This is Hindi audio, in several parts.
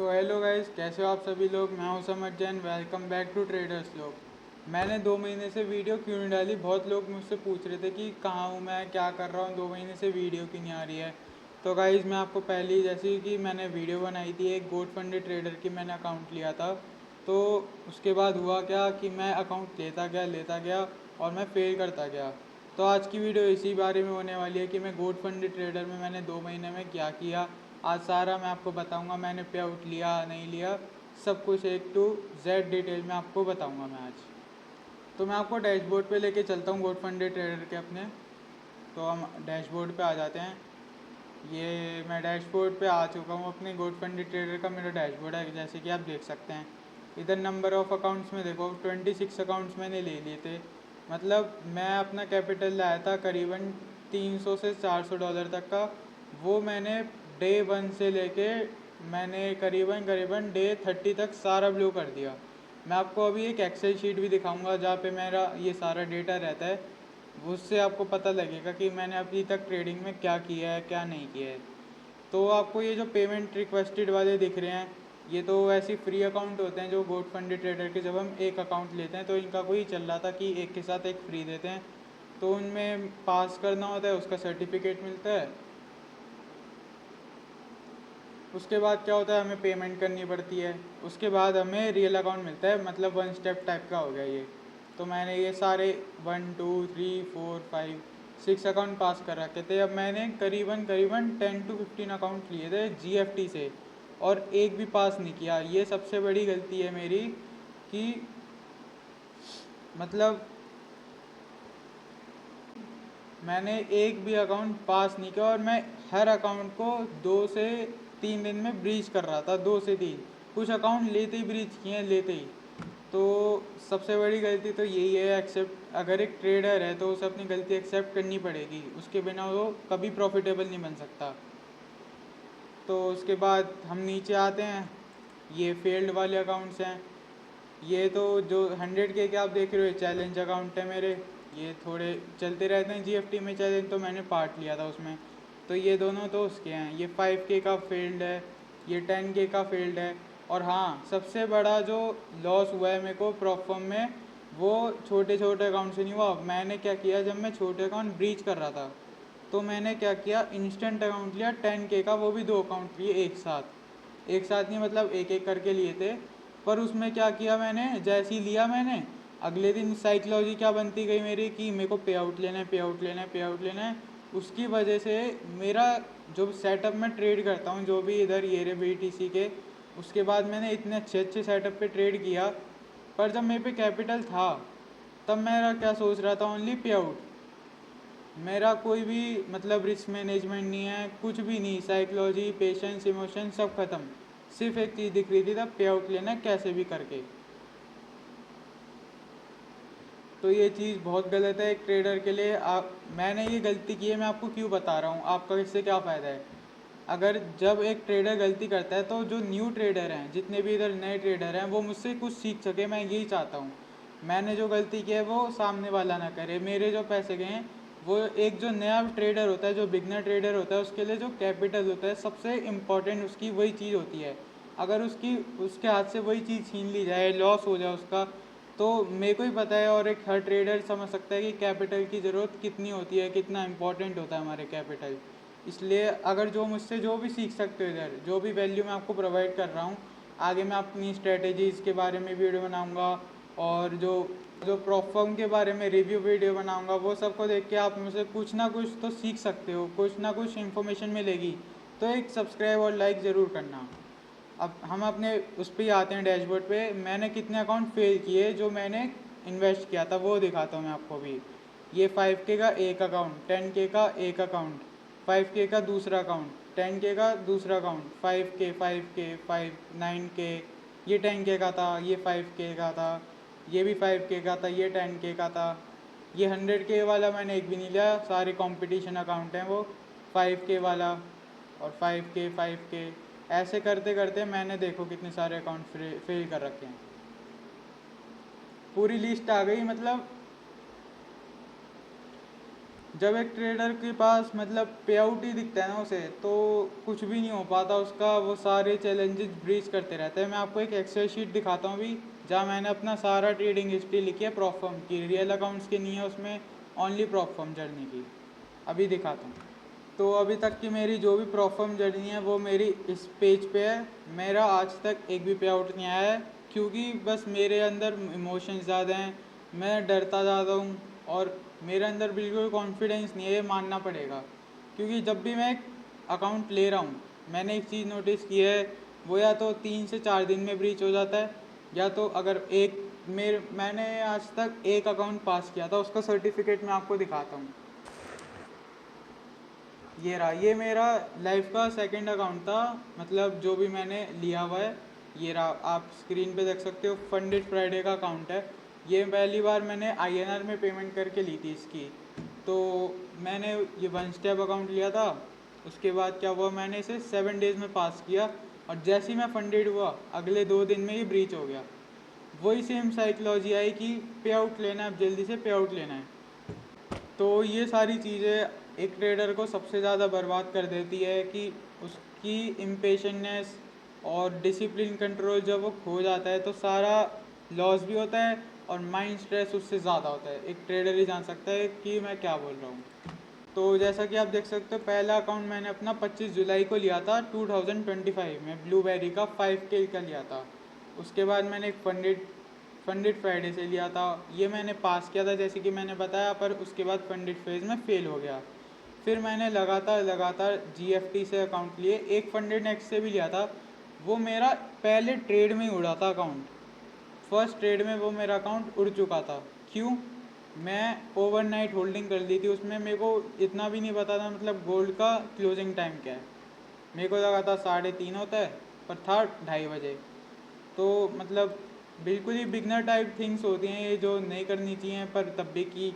तो हेलो गाइस, कैसे हो आप सभी लोग। मैं हूं Samar Jain. Welcome back to traders लोग। मैंने 2 महीने से वीडियो क्यों नहीं डाली। बहुत लोग मुझसे पूछ रहे थे कि कहाँ हूँ मैं, क्या कर रहा हूँ, 2 महीने से वीडियो क्यों नहीं आ रही है। तो गाइस मैं आपको पहले ही, जैसे कि मैंने वीडियो बनाई थी एक गोट फंडेड ट्रेडर की, मैंने अकाउंट लिया था। तो उसके बाद हुआ क्या कि मैं अकाउंट लेता गया और मैं फेल करता गया। तो आज की वीडियो इसी बारे में होने वाली है कि मैं गोट फंडेड ट्रेडर में मैंने 2 महीने में क्या किया। आज सारा मैं आपको बताऊंगा, मैंने पे आउट लिया नहीं लिया, सब कुछ A to Z डिटेल में आपको बताऊंगा मैं आज। तो मैं आपको डैशबोर्ड पे लेके चलता हूँ गोट फंडेड ट्रेडर के अपने। तो हम डैशबोर्ड पे आ जाते हैं। ये मैं डैशबोर्ड पे आ चुका हूँ अपने गोट फंडेड ट्रेडर का। मेरा डैशबोर्ड है जैसे कि आप देख सकते हैं। इधर नंबर ऑफ़ अकाउंट्स में देखो 26 अकाउंट्स मैंने ले लिए थे। मतलब मैं अपना कैपिटल लाया था करीबन 300 से $400 तक का। वो मैंने डे 1 से लेके मैंने करीबन करीबन डे 30 तक सारा ब्लू कर दिया। मैं आपको अभी एक एक्सेल शीट भी दिखाऊंगा जहाँ पे मेरा ये सारा डेटा रहता है। उससे आपको पता लगेगा कि मैंने अभी तक ट्रेडिंग में क्या किया है क्या नहीं किया है। तो आपको ये जो पेमेंट रिक्वेस्टेड वाले दिख रहे हैं, ये तो ऐसी फ्री अकाउंट होते हैं जो गोट फंडेड ट्रेडर के। जब हम एक अकाउंट लेते हैं तो इनका कोई चल रहा था कि एक के साथ एक फ्री देते हैं। तो उनमें पास करना होता है, उसका सर्टिफिकेट मिलता है। उसके बाद क्या होता है, हमें पेमेंट करनी पड़ती है। उसके बाद हमें रियल अकाउंट मिलता है, मतलब 1 स्टेप टाइप का हो गया ये। तो मैंने ये सारे 1 2 3 4 5 6 अकाउंट पास कर रखे थे। अब मैंने करीबन करीबन 10 to 15 अकाउंट लिए थे GFT से, और एक भी पास नहीं किया। ये सबसे बड़ी गलती है मेरी कि मतलब मैंने एक भी अकाउंट पास नहीं किया, और मैं हर अकाउंट को 2 से 3 दिन में ब्रीच कर रहा था। 2 से 3, कुछ अकाउंट लेते ही ब्रीच किए हैं, लेते ही। तो सबसे बड़ी गलती तो यही है। एक्सेप्ट, अगर एक ट्रेडर है तो उसे अपनी गलती एक्सेप्ट करनी पड़ेगी, उसके बिना वो कभी प्रॉफिटेबल नहीं बन सकता। तो उसके बाद हम नीचे आते हैं। ये फेल्ड वाले अकाउंट्स हैं। ये तो जो 100K के आप देख रहे हो, चैलेंज अकाउंट है मेरे। ये थोड़े चलते रहते हैं GFT में चैलेंज, तो मैंने पार्ट लिया था उसमें। तो ये दोनों तो उसके हैं। ये 5K का फील्ड है, ये 10K का फील्ड है। और हाँ, सबसे बड़ा जो लॉस हुआ है मेरे को प्रॉफर्म में, वो छोटे छोटे अकाउंट से नहीं हुआ। मैंने क्या किया, जब मैं छोटे अकाउंट ब्रीच कर रहा था तो मैंने क्या किया, इंस्टेंट अकाउंट लिया 10K का। वो भी 2 अकाउंट लिए एक साथ। एक साथ नहीं, मतलब एक एक करके लिए थे। पर उसमें क्या किया मैंने, जैसे ही लिया मैंने, अगले दिन साइकोलॉजी क्या बनती गई मेरी कि मेरे को पे आउट लेना है, पे आउट लेना है, पे आउट लेना है। उसकी वजह से मेरा जो सेटअप में ट्रेड करता हूँ, जो भी इधर ये रे BTC के, उसके बाद मैंने इतने अच्छे अच्छे सेटअप पे ट्रेड किया। पर जब मेरे पे कैपिटल था, तब मेरा क्या सोच रहा था, ओनली पे आउट। मेरा कोई भी मतलब रिस्क मैनेजमेंट नहीं है, कुछ भी नहीं। साइकोलॉजी, पेशेंस, इमोशन सब खत्म। सिर्फ एक चीज़ दिख रही थी तब, पे आउट लेना है कैसे भी करके। तो ये चीज़ बहुत गलत है एक ट्रेडर के लिए। मैंने ये गलती की है, मैं आपको क्यों बता रहा हूँ, आपका इससे क्या फ़ायदा है। अगर जब एक ट्रेडर गलती करता है तो जो न्यू ट्रेडर हैं, जितने भी इधर नए ट्रेडर हैं, वो मुझसे कुछ सीख सके, मैं यही चाहता हूँ। मैंने जो गलती की है वो सामने वाला ना करे। मेरे जो पैसे गए हैं, वो एक जो नया ट्रेडर होता है, जो बिगनर ट्रेडर होता है, उसके लिए जो कैपिटल होता है सबसे इम्पॉर्टेंट, उसकी वही चीज़ होती है। अगर उसके हाथ से वही चीज़ छीन ली जाए, लॉस हो जाए उसका, तो मेरे को ही पता है और एक हर ट्रेडर समझ सकता है कि कैपिटल की ज़रूरत कितनी होती है, कितना इंपॉर्टेंट होता है हमारे कैपिटल। इसलिए अगर जो मुझसे जो भी सीख सकते हो इधर, जो भी वैल्यू मैं आपको प्रोवाइड कर रहा हूँ, आगे मैं अपनी स्ट्रेटेजीज़ के बारे में वीडियो बनाऊँगा, और जो जो प्रॉफर्म के बारे में रिव्यू वीडियो बनाऊँगा, वो सबको देख के आप मुझसे कुछ ना कुछ तो सीख सकते हो, कुछ ना कुछ इन्फॉर्मेशन मिलेगी। तो एक सब्सक्राइब और लाइक ज़रूर करना। अब हम अपने उस पर ही आते हैं, डैशबोर्ड पे। मैंने कितने अकाउंट फेल किए जो मैंने इन्वेस्ट किया था, वो दिखाता हूँ मैं आपको भी। ये 5K का एक अकाउंट, 10K का एक अकाउंट, 5K का दूसरा अकाउंट, 10K का दूसरा अकाउंट, 5K 5K 9K, ये 10K का था, ये 5K का था, ये भी 5K का था, ये 10K का था। ये 100K वाला मैंने एक भी नहीं लिया, सारे कंपटीशन अकाउंट हैं वो। 5K वाला, और 5K ऐसे करते करते मैंने देखो कितने सारे अकाउंट फेल कर रखे हैं। पूरी लिस्ट आ गई मतलब। जब एक ट्रेडर के पास मतलब पे आउट ही दिखता है ना उसे, तो कुछ भी नहीं हो पाता उसका, वो सारे चैलेंजेस ब्रीच करते रहते हैं। मैं आपको एक एक्सेल शीट दिखाता हूँ अभी, जहाँ मैंने अपना सारा ट्रेडिंग हिस्ट्री लिखी है प्रॉप फर्म की, रियल अकाउंट्स की नहीं है उसमें, ओनली प्रॉप फर्म जर्नी की। अभी दिखाता हूँ। तो अभी तक की मेरी जो भी प्रॉप फर्म जर्नी है वो मेरी इस पेज पे है। मेरा आज तक एक भी पे आउट नहीं आया है, क्योंकि बस मेरे अंदर इमोशंस ज़्यादा हैं, मैं डरता ज़्यादा हूँ, और मेरे अंदर बिल्कुल कॉन्फिडेंस नहीं है, ये मानना पड़ेगा। क्योंकि जब भी मैं एक अकाउंट ले रहा हूँ, मैंने एक चीज़ नोटिस की है, वो या तो 3 से 4 दिन में ब्रीच हो जाता है, या तो अगर एक मैंने आज तक एक अकाउंट पास किया था, उसका सर्टिफिकेट मैं आपको दिखाता हूँ। ये रहा, ये मेरा लाइफ का सेकंड अकाउंट था, मतलब जो भी मैंने लिया हुआ है। ये रहा, आप स्क्रीन पे देख सकते हो, फंडेड फ्राइडे का अकाउंट है। ये पहली बार मैंने आईएनआर में पेमेंट करके ली थी इसकी। तो मैंने ये वन स्टेप अकाउंट लिया था। उसके बाद क्या हुआ, मैंने इसे 7 डेज़ में पास किया, और जैसे ही मैं फंडेड हुआ अगले 2 दिन में ही ब्रीच हो गया। वही सेम साइकोलॉजी आई कि पे आउट लेना है, अब जल्दी से पे आउट लेना है। तो ये सारी चीज़ें एक ट्रेडर को सबसे ज़्यादा बर्बाद कर देती है, कि उसकी इम्पेशनेस और डिसिप्लिन कंट्रोल जब वो खो जाता है तो सारा लॉस भी होता है, और माइंड स्ट्रेस उससे ज़्यादा होता है। एक ट्रेडर ही जान सकता है कि मैं क्या बोल रहा हूँ। तो जैसा कि आप देख सकते हो, पहला अकाउंट मैंने अपना 25 जुलाई को लिया था 2025 में, ब्लूबेरी का 5K का लिया था। उसके बाद मैंने एक फंडेड फ्राइडे से लिया था, ये मैंने पास किया था जैसे कि मैंने बताया, पर उसके बाद फंडेड फेज में फेल हो गया। फिर मैंने लगातार लगातार जीएफटी से अकाउंट लिए, एक फंडेड नेक्स्ट से भी लिया था। वो मेरा पहले ट्रेड में ही उड़ा था अकाउंट, फर्स्ट ट्रेड में वो मेरा अकाउंट उड़ चुका था। क्यों? मैं ओवरनाइट होल्डिंग कर ली थी उसमें, मेरे को इतना भी नहीं पता था मतलब गोल्ड का क्लोजिंग टाइम क्या है। मेरे को लगा था 3:30 होता है, पर था 2:30 बजे। तो मतलब बिल्कुल ही बिगनर टाइप थिंग्स होती हैं ये, जो नहीं करनी चाहिए, पर तब भी की।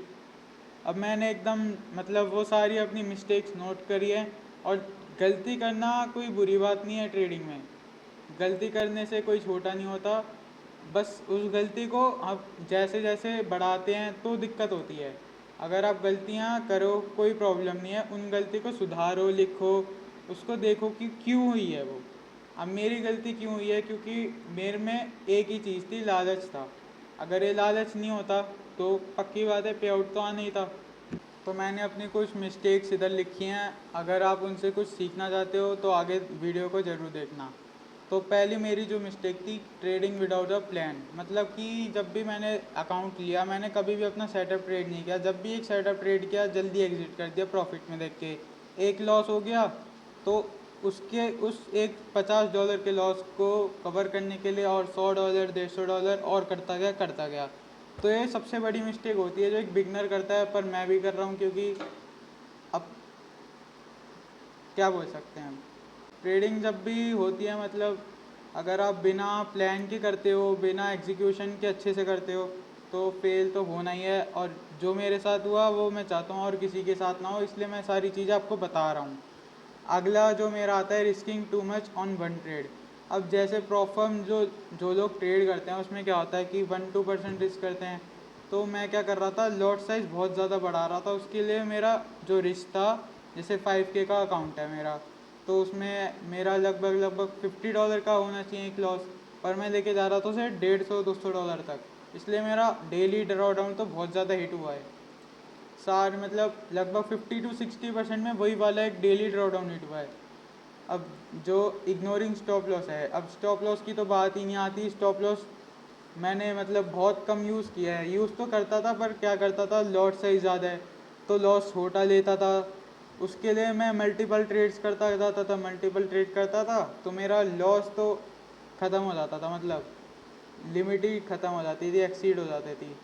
अब मैंने एकदम मतलब वो सारी अपनी मिस्टेक्स नोट करी है, और गलती करना कोई बुरी बात नहीं है ट्रेडिंग में, गलती करने से कोई छोटा नहीं होता। बस उस गलती को आप जैसे जैसे बढ़ाते हैं तो दिक्कत होती है। अगर आप गलतियां करो कोई प्रॉब्लम नहीं है, उन गलती को सुधारो, लिखो, उसको देखो कि क्यों हुई है वो। अब मेरी गलती क्यों हुई है, क्योंकि मेरे में एक ही चीज़ थी, लालच था। अगर ये लालच नहीं होता तो पक्की बात है पे आउट तो आना ही था। तो मैंने अपनी कुछ मिस्टेक्स इधर लिखी हैं, अगर आप उनसे कुछ सीखना चाहते हो तो आगे वीडियो को ज़रूर देखना। तो पहली मेरी जो मिस्टेक थी, ट्रेडिंग विदाउट अ प्लान, मतलब कि जब भी मैंने अकाउंट लिया मैंने कभी भी अपना सेटअप ट्रेड नहीं किया, जब भी एक सेटअप ट्रेड किया जल्दी एग्जिट कर दिया प्रॉफिट में देख के। एक लॉस हो गया तो उसके उस एक $50 के लॉस को कवर करने के लिए और $100 $150 और करता गया। तो ये सबसे बड़ी मिस्टेक होती है जो एक बिगनर करता है, पर मैं भी कर रहा हूँ, क्योंकि अब क्या बोल सकते हैं हम, ट्रेडिंग जब भी होती है मतलब अगर आप बिना प्लान के करते हो, बिना एग्जीक्यूशन के अच्छे से करते हो, तो फेल तो होना ही है। और जो मेरे साथ हुआ वो मैं चाहता हूँ और किसी के साथ ना हो, इसलिए मैं सारी चीज़ें आपको बता रहा हूँ। अगला जो मेरा आता है, risking too much on one trade. अब जैसे प्रॉफर्म जो जो लोग ट्रेड करते हैं उसमें क्या होता है कि 1-2% रिस्क करते हैं। तो मैं क्या कर रहा था, लॉट साइज़ बहुत ज़्यादा बढ़ा रहा था, उसके लिए मेरा जो रिस्क था, जैसे 5K का अकाउंट है मेरा, तो उसमें मेरा लगभग $50 का होना चाहिए एक लॉस, पर मैं लेके जा रहा था उसे 150-200 डॉलर तक। इसलिए मेरा डेली ड्रॉ डाउन तो बहुत ज़्यादा हिट हुआ है। सार मतलब लगभग 50-60% में वही वाला एक डेली ड्रॉ डाउन हिट हुआ है। अब जो इग्नोरिंग स्टॉप लॉस है, अब स्टॉप लॉस की तो बात ही नहीं आती। स्टॉप लॉस मैंने मतलब बहुत कम यूज़ किया है, यूज़ तो करता था पर क्या करता था, लॉट साइज ज़्यादा है तो लॉस छोटा लेता था। उसके लिए मैं मल्टीपल ट्रेड्स करता जाता था, मल्टीपल ट्रेड करता था तो मेरा लॉस तो ख़त्म हो जाता था, मतलब लिमिट ही ख़त्म हो जाती थी, एक्सीड हो जाती थी।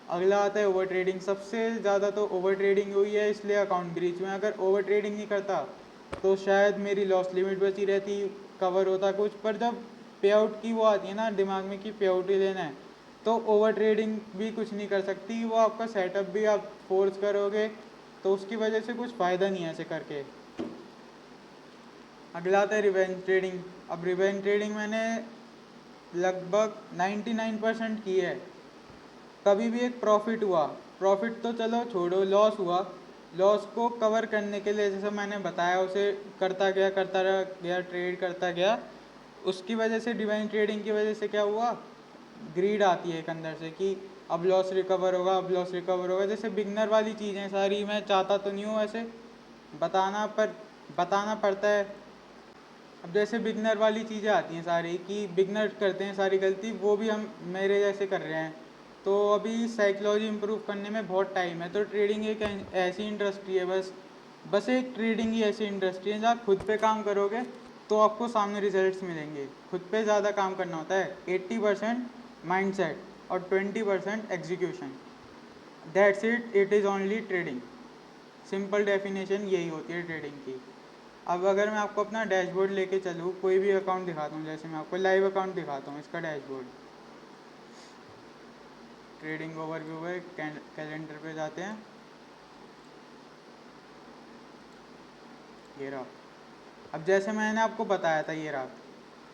अगला आता है ओवर ट्रेडिंग। सबसे ज़्यादा तो ओवर ट्रेडिंग हुई है, इसलिए अकाउंट ब्रीच में। अगर ओवर ट्रेडिंग नहीं करता तो शायद मेरी लॉस लिमिट बची रहती, कवर होता कुछ। पर जब पे आउट की वो आती है ना दिमाग में कि पे आउट ही लेना है, तो ओवर ट्रेडिंग भी कुछ नहीं कर सकती। वो आपका सेटअप भी आप फोर्स करोगे तो उसकी वजह से कुछ फ़ायदा नहीं है ऐसे करके। अगला आता है रिवेंज ट्रेडिंग। अब रिवेंज ट्रेडिंग मैंने लगभग 99% की है। कभी भी एक प्रॉफिट हुआ, प्रॉफिट तो चलो छोड़ो, लॉस हुआ लॉस को कवर करने के लिए जैसे मैंने बताया उसे करता गया ट्रेड करता गया। उसकी वजह से डिवाइन ट्रेडिंग की वजह से क्या हुआ, ग्रीड आती है एक अंदर से कि अब लॉस रिकवर होगा, अब लॉस रिकवर होगा। जैसे बिगनर वाली चीज़ें सारी, मैं चाहता तो नहीं हूँ ऐसे बताना पड़ता है। अब जैसे बिगनर वाली चीज़ें आती हैं सारी कि बिगनर करते हैं सारी गलती, वो भी हम मेरे जैसे कर रहे हैं। तो अभी साइकोलॉजी इम्प्रूव करने में बहुत टाइम है। तो ट्रेडिंग एक ऐसी इंडस्ट्री है, बस एक ट्रेडिंग ही ऐसी इंडस्ट्री है जहाँ खुद पे काम करोगे तो आपको सामने रिजल्ट्स मिलेंगे। खुद पे ज़्यादा काम करना होता है। 80% माइंडसेट और 20% execution. That's it, it is only trading. Simple definition यही होती है ट्रेडिंग की। अब अगर मैं आपको अपना डैशबोर्ड लेके चलूँ, कोई भी अकाउंट दिखाता हूँ, जैसे मैं आपको लाइव अकाउंट दिखाता हूँ, इसका डैशबोर्ड, ट्रेडिंग ओवरव्यू है, कैलेंडर पे जाते हैं, ये रहा। अब जैसे मैंने आपको बताया था, ये रहा,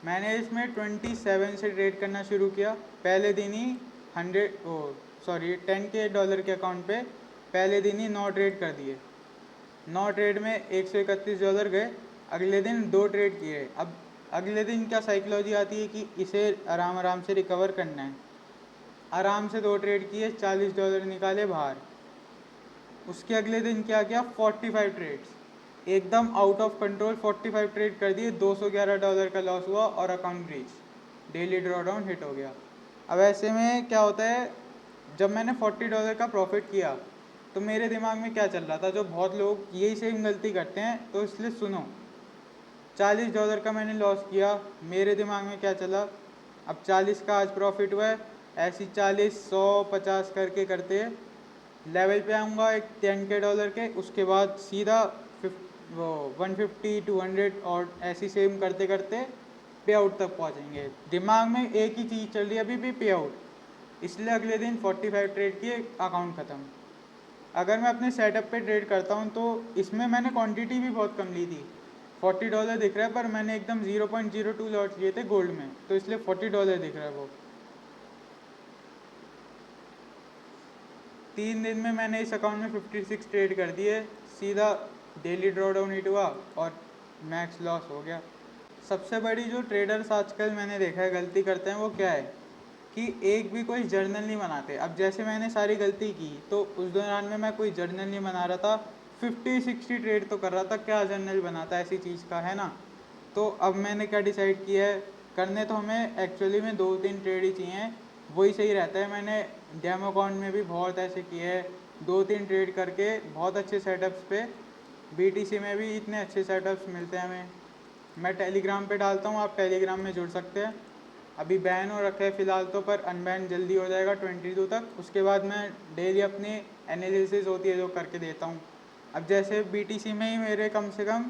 मैंने इसमें 27 से ट्रेड करना शुरू किया। पहले दिन ही 10 के डॉलर के अकाउंट पे पहले दिन ही 9 ट्रेड कर दिए। 9 ट्रेड में $131 गए। अगले दिन 2 ट्रेड किए। अब अगले दिन क्या साइकोलॉजी आती है कि इसे आराम आराम से रिकवर करना है। आराम से 2 ट्रेड किए, $40 निकाले बाहर। उसके अगले दिन क्या किया, 45 ट्रेड्स, एकदम आउट ऑफ कंट्रोल 45 ट्रेड कर दिए, $211 का लॉस हुआ और account breach, daily drawdown hit हो गया। अब ऐसे में क्या होता है, जब मैंने $40 का प्रॉफिट किया तो मेरे दिमाग में क्या चल रहा था, जो बहुत लोग यही सेम गलती करते हैं, तो इसलिए सुनो। $40 का मैंने लॉस किया, मेरे दिमाग में क्या चला, अब 40 का आज प्रॉफिट हुआ है, ऐसी 40, 100, 50 करके करते लेवल पे आऊँगा एक $10 के। उसके बाद सीधा वो 150, 200 और ऐसी सेम करते करते पे आउट तक पहुँचेंगे। दिमाग में एक ही चीज़ चल रही है अभी भी, पे आउट। इसलिए अगले दिन 45 ट्रेड किए, अकाउंट ख़त्म। अगर मैं अपने सेटअप पे ट्रेड करता हूँ तो इसमें मैंने क्वांटिटी भी बहुत कम ली थी। $40 दिख रहा है, पर मैंने एकदम 0.02 लॉट्स लिए थे गोल्ड में, तो इसलिए $40 दिख रहा है वो। 3 दिन में मैंने इस अकाउंट में 56 ट्रेड कर दिए, सीधा डेली ड्रॉ डाउन हिट हुआ और मैक्स लॉस हो गया। सबसे बड़ी जो ट्रेडर्स आजकल मैंने देखा है गलती करते हैं, वो क्या है कि एक भी कोई जर्नल नहीं बनाते। अब जैसे मैंने सारी गलती की तो उस दौरान में मैं कोई जर्नल नहीं बना रहा था, 50-60 ट्रेड तो कर रहा था, क्या जर्नल बनाता ऐसी चीज़ का, है ना। तो अब मैंने क्या डिसाइड किया है, करने तो हमें एक्चुअली में 2-3 ट्रेड ही चाहिए, वही सही रहता है। मैंने डेमो अकाउंट में भी बहुत ऐसे किए हैं, 2-3 ट्रेड करके बहुत अच्छे सेटअप्स पे, बीटीसी में भी इतने अच्छे सेटअप्स मिलते हैं हमें। मैं टेलीग्राम पे डालता हूँ, आप टेलीग्राम में जुड़ सकते हैं। अभी बैन हो रखा है फ़िलहाल तो, पर अनबैन जल्दी हो जाएगा 22 तक। उसके बाद मैं डेली अपनी एनालिसिस होती है जो करके देता हूँ। अब जैसे बीटीसी में ही मेरे कम से कम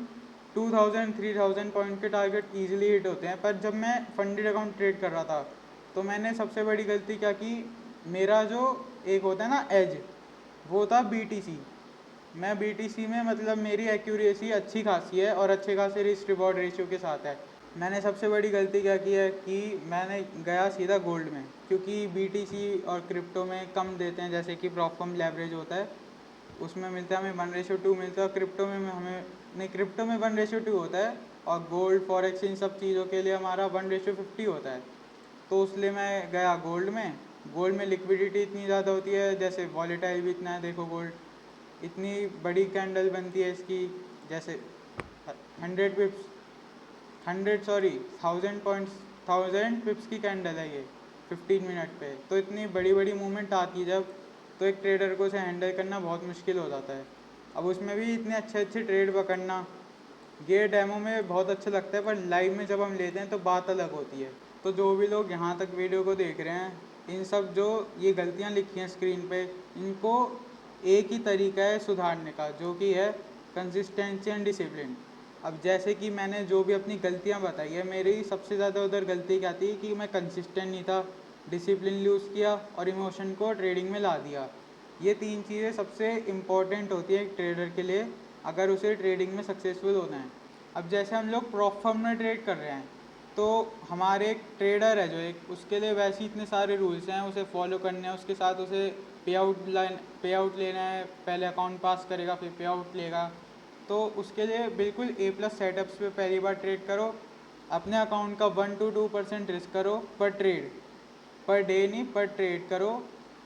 2000-3000 पॉइंट के टारगेट ईजिली हिट होते हैं। पर जब मैं फंडेड अकाउंट ट्रेड कर रहा था तो मैंने सबसे बड़ी गलती क्या की, मेरा जो एक होता है ना एज, वो था बीटीसी। मैं बीटीसी में मतलब मेरी एक्यूरेसी अच्छी खासी है और अच्छे खासे रिस्क रिवॉर्ड रेशियो के साथ है। मैंने सबसे बड़ी गलती क्या की है कि मैंने गया सीधा गोल्ड में, क्योंकि बीटीसी और क्रिप्टो में कम देते हैं, जैसे कि प्रॉफम लेवरेज होता है उसमें मिलता है हमें 1:2 मिलता है, और क्रिप्टो में हमें नहीं, क्रिप्टो में 1:2 होता है, और गोल्ड फॉरेक्स इन सब चीज़ों के लिए हमारा 1:50 होता है। तो इसलिए मैं गया गोल्ड में। गोल्ड में लिक्विडिटी इतनी ज़्यादा होती है, जैसे वॉलेटाइल भी इतना है, देखो गोल्ड इतनी बड़ी कैंडल बनती है इसकी, जैसे 100 पिप्स, 1000 पिप्स की कैंडल है ये 15 मिनट पे। तो इतनी बड़ी बड़ी मूवमेंट आती है जब, तो एक ट्रेडर को उसे हैंडल करना बहुत मुश्किल हो जाता है। अब उसमें भी इतने अच्छे अच्छे ट्रेड पकड़ना, ये डेमो में बहुत अच्छा लगता है, पर लाइव में जब हम लेते हैं तो बात अलग होती है। तो जो भी लोग यहाँ तक वीडियो को देख रहे हैं, इन सब जो ये गलतियाँ लिखी हैं स्क्रीन पे, इनको एक ही तरीका है सुधारने का, जो कि है कंसिस्टेंसी एंड डिसिप्लिन। अब जैसे कि मैंने जो भी अपनी गलतियाँ बताई है, मेरी सबसे ज़्यादा उधर गलती क्या थी कि मैं कंसिस्टेंट नहीं था, डिसिप्लिन लूज़ किया और इमोशन को ट्रेडिंग में ला दिया। ये 3 चीज़ें सबसे इम्पॉर्टेंट होती है एक ट्रेडर के लिए, अगर उसे ट्रेडिंग में सक्सेसफुल होना है। अब जैसे हम लोग प्रॉप फॉर्म में ट्रेड कर रहे हैं, तो हमारे एक ट्रेडर है जो एक, उसके लिए वैसे ही इतने सारे रूल्स हैं, उसे फॉलो करने हैं, उसके साथ उसे पे आउट लेना है, पहले अकाउंट पास करेगा फिर पे आउट लेगा। तो उसके लिए बिल्कुल A+ सेटअप्स पे पहली बार ट्रेड करो, अपने अकाउंट का 1 to 2% रिस्क करो पर ट्रेड, पर डे नहीं पर ट्रेड करो।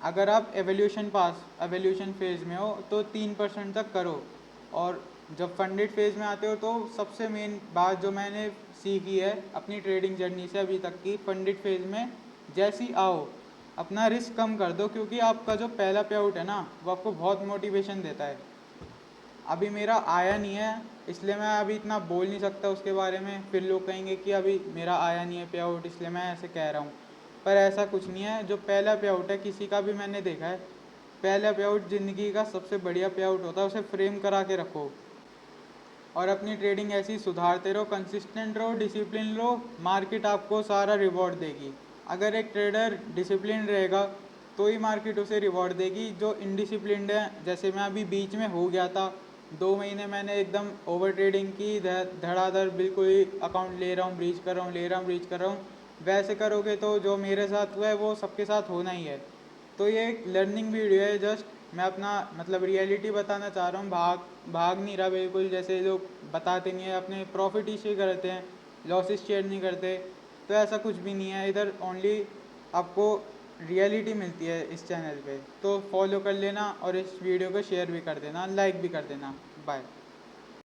अगर आप एवोल्यूशन फेज़ में हो तो 3% तक करो। और जब फंडेड फेज़ में आते हो तो सबसे मेन बात जो मैंने सीखी है अपनी ट्रेडिंग जर्नी से अभी तक की, फंडेड फेज़ में जैसी आओ अपना रिस्क कम कर दो, क्योंकि आपका जो पहला पे आउट है ना वो आपको बहुत मोटिवेशन देता है। अभी मेरा आया नहीं है इसलिए मैं अभी इतना बोल नहीं सकता उसके बारे में, फिर लोग कहेंगे कि अभी मेरा आया नहीं है पे आउट इसलिए मैं ऐसे कह रहा हूँ। पर ऐसा कुछ नहीं है, जो पहला पे आउट है किसी का भी मैंने देखा है, पहला पे आउट ज़िंदगी का सबसे बढ़िया पे आउट होता है, उसे फ्रेम करा के रखो और अपनी ट्रेडिंग ऐसी सुधारते रहो, कंसिस्टेंट रहो, डिसिप्लिन रहो, मार्केट आपको सारा रिवॉर्ड देगी। अगर एक ट्रेडर डिसिप्लिन रहेगा तो ही मार्केट उसे रिवॉर्ड देगी। जो इनडिसिप्लिनड है, जैसे मैं अभी बीच में हो गया था, 2 महीने मैंने एकदम ओवर ट्रेडिंग की, धड़ाधड़ बिल्कुल ही अकाउंट ले रहा हूँ ब्रीच कर रहा हूँ, ले रहा हूँ ब्रीच कर रहा हूँ, वैसे करोगे तो जो मेरे साथ हुआ है वो सबके साथ होना ही है। तो ये एक लर्निंग वीडियो है, जस्ट मैं अपना मतलब रियलिटी बताना चाह रहा हूँ, भाग नहीं रहा बिल्कुल, जैसे लोग बताते नहीं है अपने प्रॉफिट ही शेयर करते हैं, लॉसेस शेयर नहीं करते। तो ऐसा कुछ भी नहीं है इधर, ओनली आपको रियलिटी मिलती है इस चैनल पे। तो फॉलो कर लेना और इस वीडियो को शेयर भी कर देना, लाइक भी कर देना। बाय।